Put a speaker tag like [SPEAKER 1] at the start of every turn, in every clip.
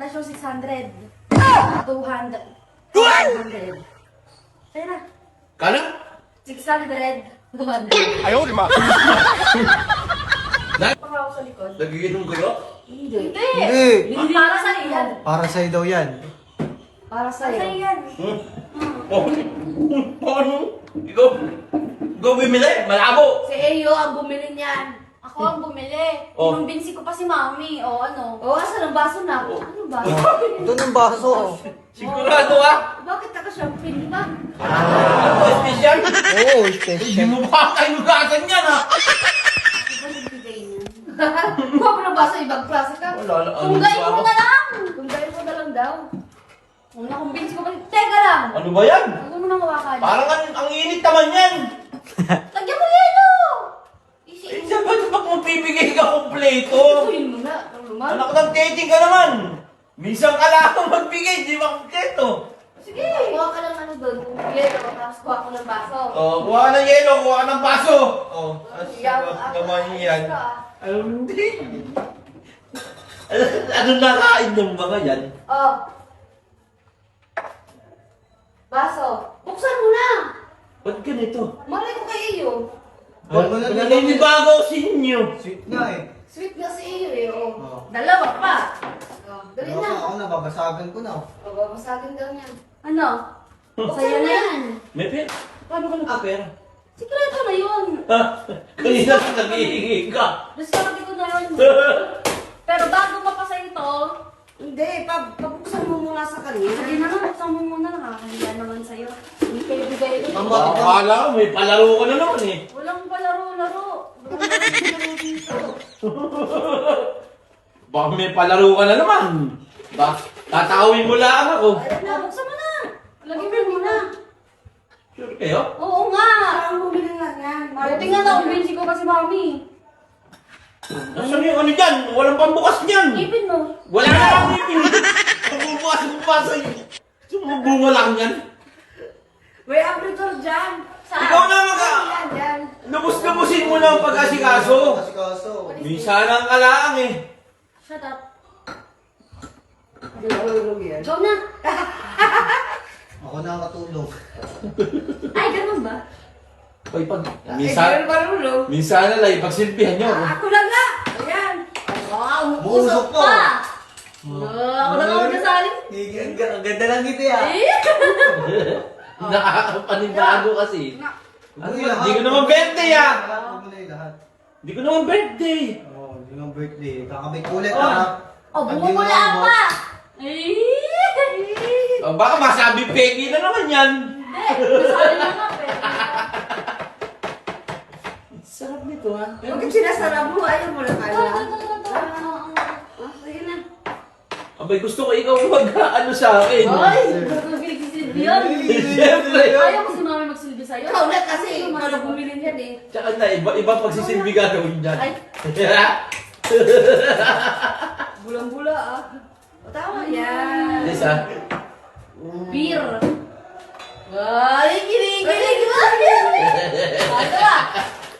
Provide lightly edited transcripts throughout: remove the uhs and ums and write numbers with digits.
[SPEAKER 1] Presyo 600. 200. 200. Kaya na.
[SPEAKER 2] Kano?
[SPEAKER 1] 600. 200.
[SPEAKER 3] Ayaw, di ma.
[SPEAKER 1] Pangako sa likod.
[SPEAKER 2] Nagiginom kayo?
[SPEAKER 1] Hindi.
[SPEAKER 4] Hindi.
[SPEAKER 1] Para sa yan.
[SPEAKER 4] Para sa'yo daw yan.
[SPEAKER 1] Para sa yan.
[SPEAKER 2] Oh. Paano? Ikaw bumili? Malabo!
[SPEAKER 1] Si Eyo ang bumili niyan.
[SPEAKER 5] Ako ang bumili.
[SPEAKER 2] Oh.
[SPEAKER 5] Inumbinsi ko pa si Mami. O ano?
[SPEAKER 1] Oo, asan ang baso na?
[SPEAKER 2] Oh.
[SPEAKER 1] Ano baso?
[SPEAKER 4] Ito ng baso.
[SPEAKER 2] Sigurado ah!
[SPEAKER 1] Bakit naka-champagne ba?
[SPEAKER 2] Ano ba special?
[SPEAKER 4] Oo,
[SPEAKER 2] Hindi
[SPEAKER 4] special.
[SPEAKER 2] mo ba kayo lugasan yan ah!
[SPEAKER 1] Iba nagbigay niya. Huwag mo na baso, ibang klase ka.
[SPEAKER 2] Wala.
[SPEAKER 5] Tunggayin mo na lang.
[SPEAKER 1] Kung gawin mo na lang daw.
[SPEAKER 5] Kung nakumbinsi ko pa. Teka lang.
[SPEAKER 2] Ano ba yan?
[SPEAKER 5] Huwag mo nang hawakan.
[SPEAKER 2] Parang ang init naman yan!
[SPEAKER 5] Lagyan mo yelo.
[SPEAKER 2] Eh, sabi ba't magbibigay ka kompleto?
[SPEAKER 1] Tuloy mo na. Ang lumal.
[SPEAKER 2] Anak ng dating ka naman! Minsan ka lang magbigay, di ba kompleto?
[SPEAKER 1] Sige. Kuha ka lang ano doon. Kung yelo, tapos kuha ko ng baso.
[SPEAKER 2] Oh, kuha ka ng yelo, kuha ka ng baso! Oh,
[SPEAKER 1] Yaw,
[SPEAKER 2] naman yan.
[SPEAKER 1] ah.
[SPEAKER 2] Hindi. Ano nakain ng mga yan?
[SPEAKER 1] Oh. Baso. Buksan mo na.
[SPEAKER 2] Ba't ganito?
[SPEAKER 1] Malay ko kay Iyo.
[SPEAKER 2] Naninibago sa inyo.
[SPEAKER 4] Sweet nga eh.
[SPEAKER 1] Sweet nga si Iyo eh. Oh.
[SPEAKER 4] Oo.
[SPEAKER 1] Dalawa pa. Oh. Dali
[SPEAKER 4] Ako,
[SPEAKER 1] na.
[SPEAKER 4] ako na, babasagan ko na.
[SPEAKER 1] Oh, babasagin daw niyan.
[SPEAKER 5] Ano? Sa'yo na yan.
[SPEAKER 2] May pera? Paano ka nagkapera?
[SPEAKER 5] Sikreto na yun.
[SPEAKER 2] Ha? Kanina ka nag-iingi ka.
[SPEAKER 5] Diskarte ko na yun. Pero bago mapasa ito,
[SPEAKER 1] Hindi, pabuksan mo muna sa kanya.
[SPEAKER 5] sige na nga, buksan mo muna. Nakakahiya naman sa'yo. Hindi kayo bigay ito.
[SPEAKER 4] Ang bakit ka?
[SPEAKER 2] Akala ko may palaro ka na naman eh.
[SPEAKER 5] Walang palaro-laro. Walang palaro dito.
[SPEAKER 2] Baka may palaro ka na naman. Ba? Tatawin mo lang ako.
[SPEAKER 5] Buksan mo na. Lagyan mo muna.
[SPEAKER 2] Sure kayo?
[SPEAKER 5] Oo nga.
[SPEAKER 1] Saan bumili nga yan?
[SPEAKER 5] Buti nga na-umbinsi ko kasi Mami.
[SPEAKER 2] Nasaan yung ano dyan? Walang pambukas niyan.
[SPEAKER 5] Ipin mo.
[SPEAKER 2] Wala na lang ipin. Pambukas mo pa sa iyo. Sumubunga lang yan.
[SPEAKER 1] May abritor dyan.
[SPEAKER 5] Saan?
[SPEAKER 2] Ikaw na mga...
[SPEAKER 1] Yan, yan.
[SPEAKER 2] Lubos-lubusin mo na ang pag-asikaso.
[SPEAKER 4] Kasi kaso.
[SPEAKER 2] Minsan ang kalaang eh.
[SPEAKER 5] Shut up.
[SPEAKER 1] Yan.
[SPEAKER 5] Go na.
[SPEAKER 4] Ako na ang katulong.
[SPEAKER 5] Ay, ganun ba?
[SPEAKER 2] Ay, pag...
[SPEAKER 1] Minsan.
[SPEAKER 2] Minsan na lang, pagsilbihan nyo.
[SPEAKER 1] Ako lang nga. Ayan.
[SPEAKER 5] Wow,
[SPEAKER 4] Busok
[SPEAKER 5] usok
[SPEAKER 4] pa.
[SPEAKER 5] pa. Ako na ako nasali.
[SPEAKER 4] Ang ganda lang ito ah.
[SPEAKER 2] Nakakapanibago kasi.
[SPEAKER 4] Ano
[SPEAKER 2] Hindi ko naman birthday ah.
[SPEAKER 4] Huwag mo na yung lahat.
[SPEAKER 2] Hindi ko naman birthday.
[SPEAKER 4] Oo, hindi naman birthday. Kakabit ulit
[SPEAKER 2] Oh.
[SPEAKER 4] ah.
[SPEAKER 5] Oh, bumubulaan pa. Ay!
[SPEAKER 2] Oh, baka masabi Peggy na naman yan.
[SPEAKER 5] Hindi, nasali lang ako eh.
[SPEAKER 2] Sarap nito ha.
[SPEAKER 1] Bakit sinasarap mo? Ayaw mo lang
[SPEAKER 5] Ito,
[SPEAKER 1] kaya.
[SPEAKER 5] ito, ito, ito.
[SPEAKER 1] Sige na.
[SPEAKER 2] Abay, gusto ko ikaw mag-ano sa akin.
[SPEAKER 5] Ay, magbibilig si Silvio yun.
[SPEAKER 2] Siyempre.
[SPEAKER 5] Ayaw ko si Mami magsilbi sa'yo.
[SPEAKER 1] Ikaw na kasi. Ikaw na bumili niyan eh.
[SPEAKER 2] Tsaka na, iba pagsisilbi gagawin dyan.
[SPEAKER 5] Ay.
[SPEAKER 1] Bulang-bula ah. O, tama yan.
[SPEAKER 2] Yes ha.
[SPEAKER 5] Beer. Ay, kilig. Ano ba?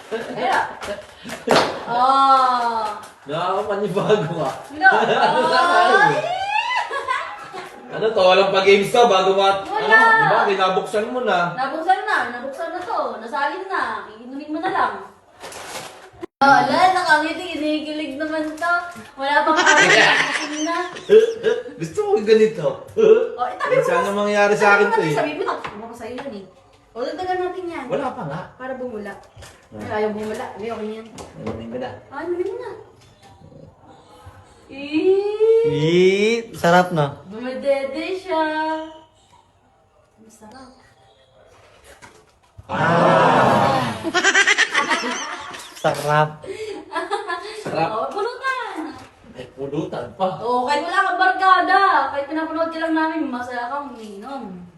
[SPEAKER 5] Kaya. Ah.
[SPEAKER 2] Nakakapanibago ka.
[SPEAKER 5] Sino? Ay.
[SPEAKER 2] Ano to, walang pa-games to bago
[SPEAKER 5] Wala.
[SPEAKER 2] Ano, di ba, binabuksan mo na.
[SPEAKER 5] Nabuksan na to. Nasalin na. Iinumin mo na lang. Wala, nakangiti. Inikilig naman to. Wala pang kakasin na.
[SPEAKER 2] Gusto mo ganito.
[SPEAKER 5] O, itabi mo.
[SPEAKER 2] Sana mangyari sa akin to eh.
[SPEAKER 5] Sabi mo na. Ano ko sa'yo yun eh. O, dagdagan natin yan.
[SPEAKER 2] Wala pa nga.
[SPEAKER 1] Para bumula.
[SPEAKER 5] Ay, ayaw bumala. Ay, okay yan.
[SPEAKER 2] Ano ba na?
[SPEAKER 5] Ah, ano mo na. Eh.
[SPEAKER 4] Sarap na.
[SPEAKER 5] Dumadede siya. Masarap.
[SPEAKER 4] Sarap.
[SPEAKER 2] Sarap.
[SPEAKER 5] O, pulutan.
[SPEAKER 2] May pulutan pa.
[SPEAKER 5] O, kahit wala kang barkada. Kahit pinapanood ka lang namin, masaya kang uminom.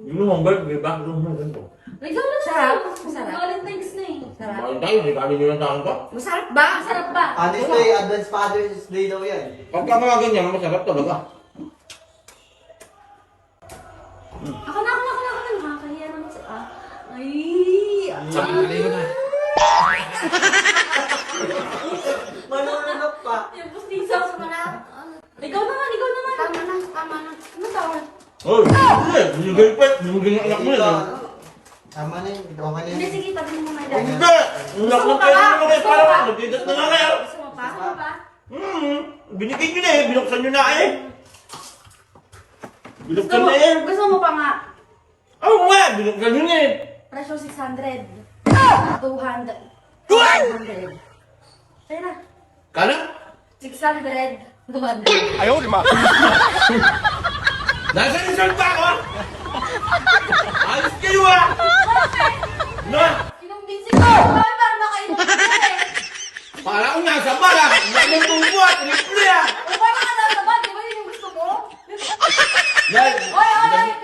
[SPEAKER 2] Yung naman birthday, bakit naman ganito?
[SPEAKER 5] Regalo
[SPEAKER 1] Sarap.
[SPEAKER 5] sa'yo.
[SPEAKER 1] Masarap.
[SPEAKER 5] Valentine's na eh.
[SPEAKER 1] Sarap.
[SPEAKER 2] Bakit tayo, hindi kami nyo ng taon pa.
[SPEAKER 1] Masarap ba?
[SPEAKER 5] Masarap ba?
[SPEAKER 4] Father's Day, Advance Father's Day daw yan.
[SPEAKER 2] Pagka mga ganyan, masarap talaga.
[SPEAKER 5] Ako na. Nakakahiya naman sa... Ah. Ay.
[SPEAKER 2] Sabi ko na.
[SPEAKER 4] Manununok pa.
[SPEAKER 5] Yung pustiso sa mga... Ikaw naman.
[SPEAKER 1] tama na. Ano tawag?
[SPEAKER 2] Oh, hindi. Binigay pa. Binigay ng anak mo yan. eh.
[SPEAKER 4] Tama na yun. Okay na
[SPEAKER 1] Hindi,
[SPEAKER 4] yun.
[SPEAKER 1] sige, tabi mo muna dyan.
[SPEAKER 2] Hindi. Anak ng pera naman kayo. Parang nagdidat na nga kayo.
[SPEAKER 1] Gusto mo pa? Gusto mo pa?
[SPEAKER 2] Binigay nyo na eh. Binuksan nyo na eh.
[SPEAKER 1] Gusto
[SPEAKER 2] Binuksan
[SPEAKER 1] mo,
[SPEAKER 2] na eh.
[SPEAKER 1] gusto mo pa nga?
[SPEAKER 2] Oo nga. Binuksan nyo na eh.
[SPEAKER 1] Presyo 600. 200. 200. Sa'yo na.
[SPEAKER 2] Kano?
[SPEAKER 1] 600. 200.
[SPEAKER 2] Nasaan yung salta ko? Ayos kayo ah! Na!
[SPEAKER 1] Kinumbinsi ko. Bakit parang nakainom ka eh?
[SPEAKER 2] Para akong nasa bar ah! Naging tungko at rifle ah!
[SPEAKER 1] O parang ka nasa bag, di ba yun yung gusto mo?
[SPEAKER 2] Yan!
[SPEAKER 1] Oy,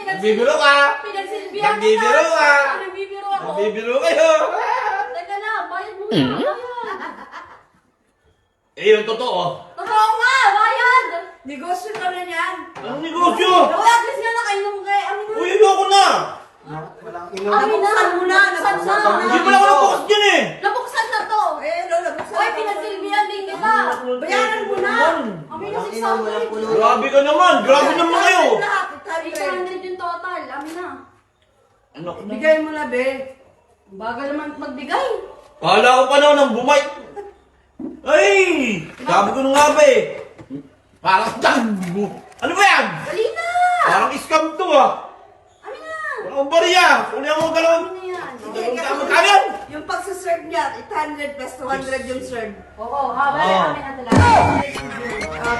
[SPEAKER 2] Nagbibiro ka!
[SPEAKER 1] pinagsilbihan mo
[SPEAKER 2] Nagbibiro ka!
[SPEAKER 1] Nagbibiro ako.
[SPEAKER 2] Nagbibiro kayo!
[SPEAKER 1] Teka na, bayad mo na.
[SPEAKER 2] Eh, yung totoo.
[SPEAKER 1] Totoo nga, bayad! Negosyo ka na yan.
[SPEAKER 2] Anong negosyo?
[SPEAKER 1] Uy, at least nga nakainom ka eh. Amin na.
[SPEAKER 2] Uy, ayoko na!
[SPEAKER 4] Walang inom.
[SPEAKER 1] Amin na. Nabuksan na.
[SPEAKER 2] Hindi pa lang ako nabukas dyan eh!
[SPEAKER 1] Nabuksan na to. Uy, pinagsilbihan din kita. Bayaran mo na. Amin na
[SPEAKER 4] Walang inom, walang
[SPEAKER 1] 600.
[SPEAKER 4] pulo.
[SPEAKER 2] Grabe ka naman! Grabe naman kayo!
[SPEAKER 1] 800 yung total. Amin na.
[SPEAKER 2] Anak na.
[SPEAKER 3] Bigay mo na, be.
[SPEAKER 1] Bagal naman magbigay.
[SPEAKER 2] Kala ko pa naman ng bumay. Ay! Sabi ko na nga ba eh. Parang tango. Ano ba yan?
[SPEAKER 1] Dali na.
[SPEAKER 2] Parang scam to ah.
[SPEAKER 1] Amin na.
[SPEAKER 2] Walang bariya. Kunin mo galon.
[SPEAKER 1] Amin na yan.
[SPEAKER 2] Magkano yan?
[SPEAKER 3] Yung pagsaserve niya, 800 plus 200 yung serve.
[SPEAKER 1] Oo, bali
[SPEAKER 4] Oo.
[SPEAKER 1] amin na talaga.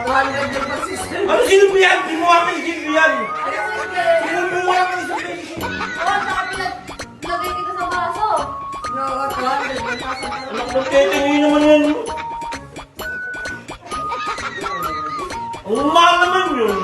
[SPEAKER 3] 200 yung pagsaserve.
[SPEAKER 2] Ano sino ba yan? Di mo kami sino yan. Sino mo kami sa
[SPEAKER 1] Oo, saka pinagay kita sa baso.
[SPEAKER 3] No, 200 yung pagsaserve.
[SPEAKER 2] Anak ng tete niyo naman yan. Ang mahal naman yun.